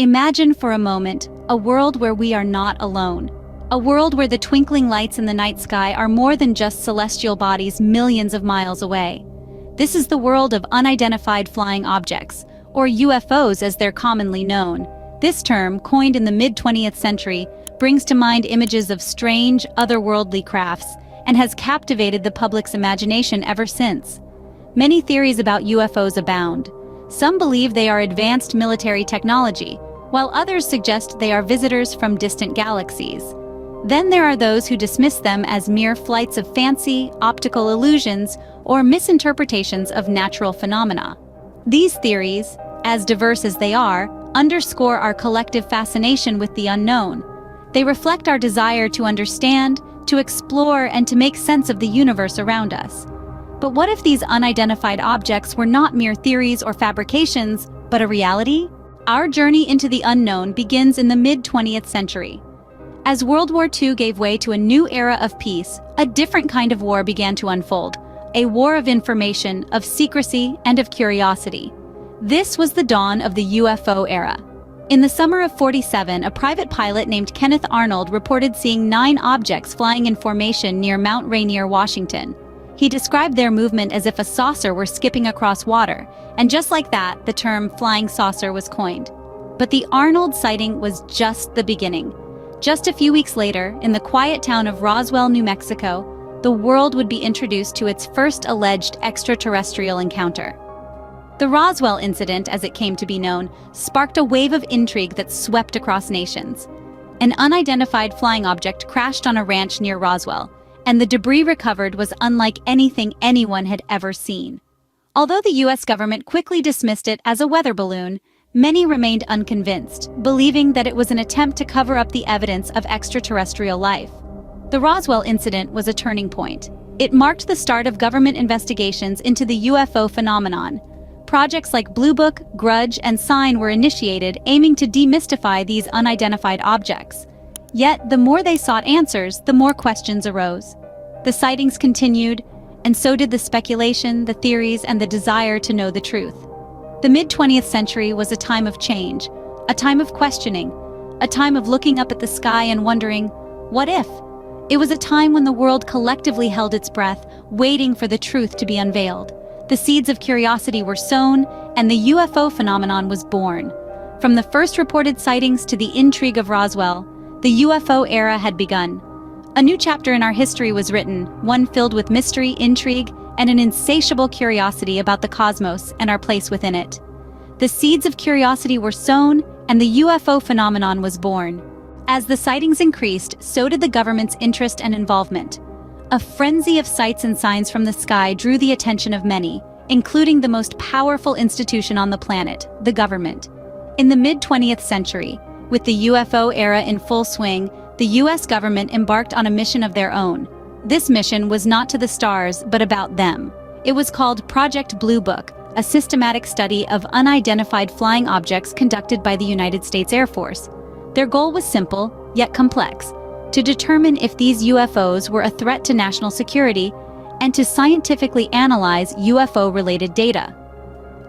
Imagine for a moment a world where we are not alone. A world where the twinkling lights in the night sky are more than just celestial bodies millions of miles away. This is the world of unidentified flying objects, or UFOs as they're commonly known. This term, coined in the mid-20th century, brings to mind images of strange, otherworldly crafts and has captivated the public's imagination ever since. Many theories about UFOs abound. Some believe they are advanced military technology, while others suggest they are visitors from distant galaxies. Then there are those who dismiss them as mere flights of fancy, optical illusions, or misinterpretations of natural phenomena. These theories, as diverse as they are, underscore our collective fascination with the unknown. They reflect our desire to understand, to explore, and to make sense of the universe around us. But what if these unidentified objects were not mere theories or fabrications, but a reality? Our journey into the unknown begins in the mid-20th century. As World War II gave way to a new era of peace, a different kind of war began to unfold, a war of information, of secrecy, and of curiosity. This was the dawn of the UFO era. In the summer of '47, a private pilot named Kenneth Arnold reported seeing 9 objects flying in formation near Mount Rainier, Washington. He described their movement as if a saucer were skipping across water, and just like that, the term flying saucer was coined. But the Arnold sighting was just the beginning. Just a few weeks later, in the quiet town of Roswell, New Mexico, the world would be introduced to its first alleged extraterrestrial encounter. The Roswell incident, as it came to be known, sparked a wave of intrigue that swept across nations. An unidentified flying object crashed on a ranch near Roswell, and the debris recovered was unlike anything anyone had ever seen. Although the U.S. government quickly dismissed it as a weather balloon, many remained unconvinced, believing that it was an attempt to cover up the evidence of extraterrestrial life. The Roswell incident was a turning point. It marked the start of government investigations into the UFO phenomenon. Projects like Blue Book, Grudge, and Sign were initiated, aiming to demystify these unidentified objects. Yet, the more they sought answers, the more questions arose. The sightings continued, and so did the speculation, the theories, and the desire to know the truth. The mid-20th century was a time of change, a time of questioning, a time of looking up at the sky and wondering, what if? It was a time when the world collectively held its breath, waiting for the truth to be unveiled. The seeds of curiosity were sown, and the UFO phenomenon was born. From the first reported sightings to the intrigue of Roswell, the UFO era had begun. A new chapter in our history was written, one filled with mystery, intrigue, and an insatiable curiosity about the cosmos and our place within it. The seeds of curiosity were sown, and the UFO phenomenon was born. As the sightings increased, so did the government's interest and involvement. A frenzy of sights and signs from the sky drew the attention of many, including the most powerful institution on the planet, the government. In the mid-20th century, with the UFO era in full swing, the US government embarked on a mission of their own. This mission was not to the stars, but about them. It was called Project Blue Book, a systematic study of unidentified flying objects conducted by the United States Air Force. Their goal was simple, yet complex: to determine if these UFOs were a threat to national security and to scientifically analyze UFO-related data.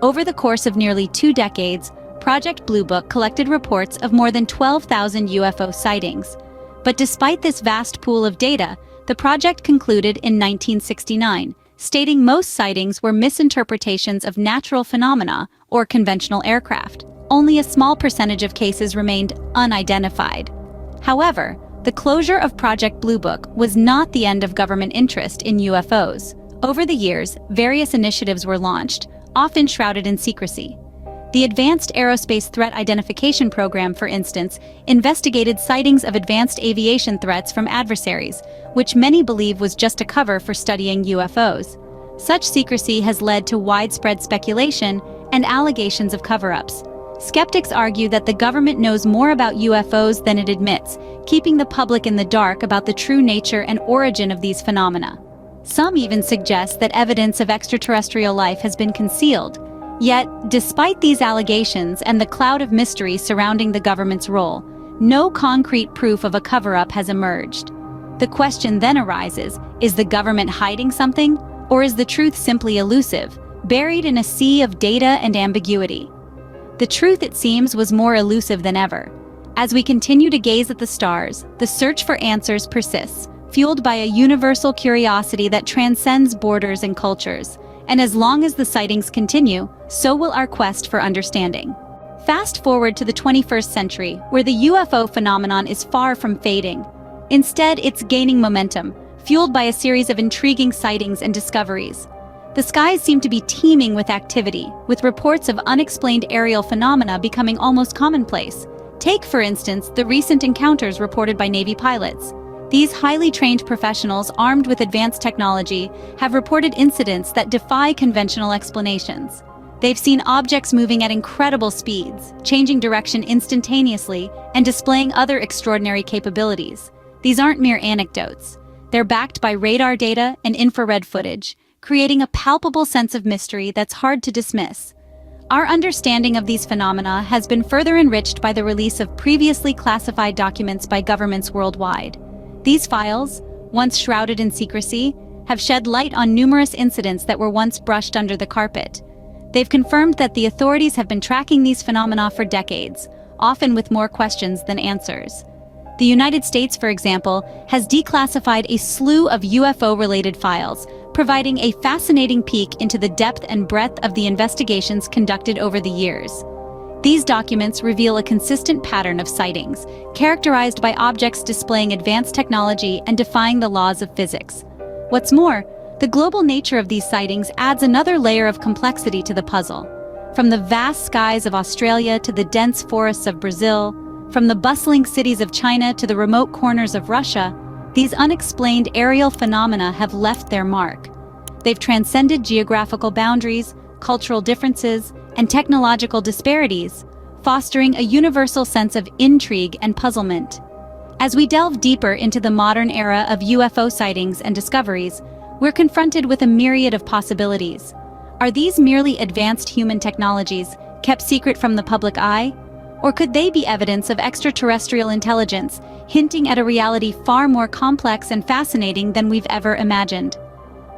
Over the course of nearly 2 decades, Project Blue Book collected reports of more than 12,000 UFO sightings. But despite this vast pool of data, the project concluded in 1969, stating most sightings were misinterpretations of natural phenomena or conventional aircraft. Only a small percentage of cases remained unidentified. However, the closure of Project Blue Book was not the end of government interest in UFOs. Over the years, various initiatives were launched, often shrouded in secrecy. The Advanced Aerospace Threat Identification Program, for instance, investigated sightings of advanced aviation threats from adversaries, which many believe was just a cover for studying UFOs. Such secrecy has led to widespread speculation and allegations of cover-ups. Skeptics argue that the government knows more about UFOs than it admits, keeping the public in the dark about the true nature and origin of these phenomena. Some even suggest that evidence of extraterrestrial life has been concealed. Yet, despite these allegations and the cloud of mystery surrounding the government's role, no concrete proof of a cover-up has emerged. The question then arises, is the government hiding something, or is the truth simply elusive, buried in a sea of data and ambiguity? The truth, it seems, was more elusive than ever. As we continue to gaze at the stars, the search for answers persists, fueled by a universal curiosity that transcends borders and cultures. And as long as the sightings continue, so will our quest for understanding. Fast forward to the 21st century, where the UFO phenomenon is far from fading. Instead, it's gaining momentum, fueled by a series of intriguing sightings and discoveries. The skies seem to be teeming with activity, with reports of unexplained aerial phenomena becoming almost commonplace. Take, for instance, the recent encounters reported by Navy pilots. These highly trained professionals, armed with advanced technology, have reported incidents that defy conventional explanations. They've seen objects moving at incredible speeds, changing direction instantaneously, and displaying other extraordinary capabilities. These aren't mere anecdotes. They're backed by radar data and infrared footage, creating a palpable sense of mystery that's hard to dismiss. Our understanding of these phenomena has been further enriched by the release of previously classified documents by governments worldwide. These files, once shrouded in secrecy, have shed light on numerous incidents that were once brushed under the carpet. They've confirmed that the authorities have been tracking these phenomena for decades, often with more questions than answers. The United States, for example, has declassified a slew of UFO-related files, providing a fascinating peek into the depth and breadth of the investigations conducted over the years. These documents reveal a consistent pattern of sightings, characterized by objects displaying advanced technology and defying the laws of physics. What's more, the global nature of these sightings adds another layer of complexity to the puzzle. From the vast skies of Australia to the dense forests of Brazil, from the bustling cities of China to the remote corners of Russia, these unexplained aerial phenomena have left their mark. They've transcended geographical boundaries, cultural differences, and technological disparities, fostering a universal sense of intrigue and puzzlement. As we delve deeper into the modern era of UFO sightings and discoveries, we're confronted with a myriad of possibilities. Are these merely advanced human technologies, kept secret from the public eye? Or could they be evidence of extraterrestrial intelligence, hinting at a reality far more complex and fascinating than we've ever imagined?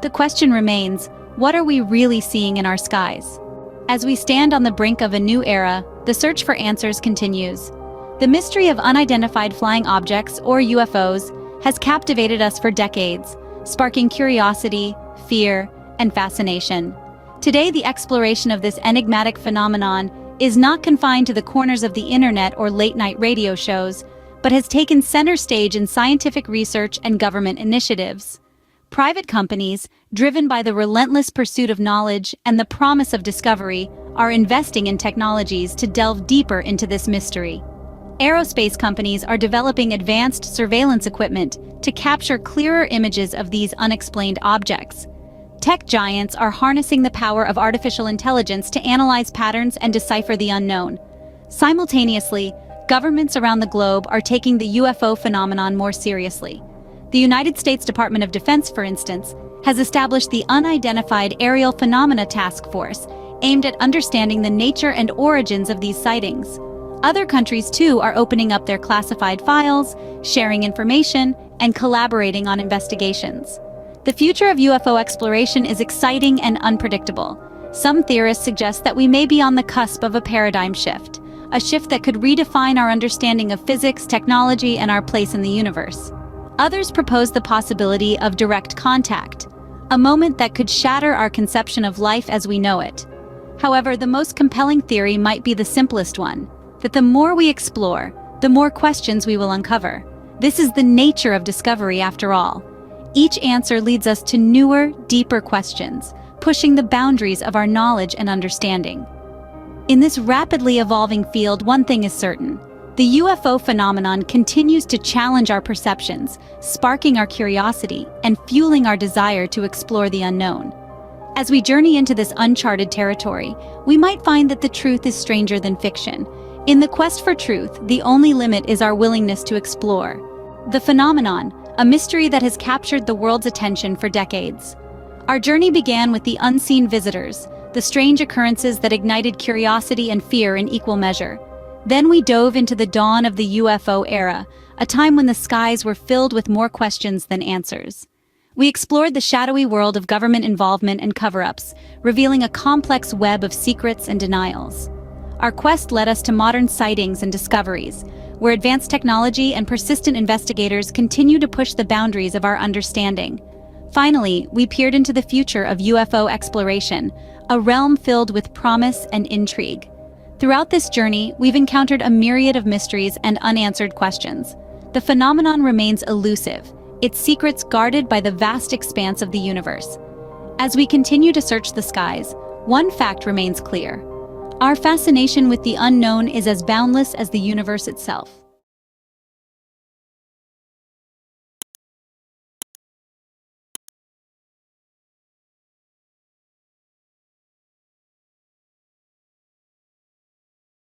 The question remains, what are we really seeing in our skies? As we stand on the brink of a new era, the search for answers continues. The mystery of unidentified flying objects, or UFOs, has captivated us for decades, sparking curiosity, fear, and fascination. Today, the exploration of this enigmatic phenomenon is not confined to the corners of the internet or late-night radio shows, but has taken center stage in scientific research and government initiatives. Private companies, driven by the relentless pursuit of knowledge and the promise of discovery, are investing in technologies to delve deeper into this mystery. Aerospace companies are developing advanced surveillance equipment to capture clearer images of these unexplained objects. Tech giants are harnessing the power of artificial intelligence to analyze patterns and decipher the unknown. Simultaneously, governments around the globe are taking the UFO phenomenon more seriously. The United States Department of Defense, for instance, has established the Unidentified Aerial Phenomena Task Force, aimed at understanding the nature and origins of these sightings. Other countries, too, are opening up their classified files, sharing information, and collaborating on investigations. The future of UFO exploration is exciting and unpredictable. Some theorists suggest that we may be on the cusp of a paradigm shift, a shift that could redefine our understanding of physics, technology, and our place in the universe. Others propose the possibility of direct contact, a moment that could shatter our conception of life as we know it. However, the most compelling theory might be the simplest one, that the more we explore, the more questions we will uncover. This is the nature of discovery, after all. Each answer leads us to newer, deeper questions, pushing the boundaries of our knowledge and understanding. In this rapidly evolving field, one thing is certain. The UFO phenomenon continues to challenge our perceptions, sparking our curiosity and fueling our desire to explore the unknown. As we journey into this uncharted territory, we might find that the truth is stranger than fiction. In the quest for truth, the only limit is our willingness to explore. The phenomenon, a mystery that has captured the world's attention for decades. Our journey began with the unseen visitors, the strange occurrences that ignited curiosity and fear in equal measure. Then we dove into the dawn of the UFO era, a time when the skies were filled with more questions than answers. We explored the shadowy world of government involvement and cover-ups, revealing a complex web of secrets and denials. Our quest led us to modern sightings and discoveries, where advanced technology and persistent investigators continue to push the boundaries of our understanding. Finally, we peered into the future of UFO exploration, a realm filled with promise and intrigue. Throughout this journey, we've encountered a myriad of mysteries and unanswered questions. The phenomenon remains elusive, its secrets guarded by the vast expanse of the universe. As we continue to search the skies, one fact remains clear. Our fascination with the unknown is as boundless as the universe itself.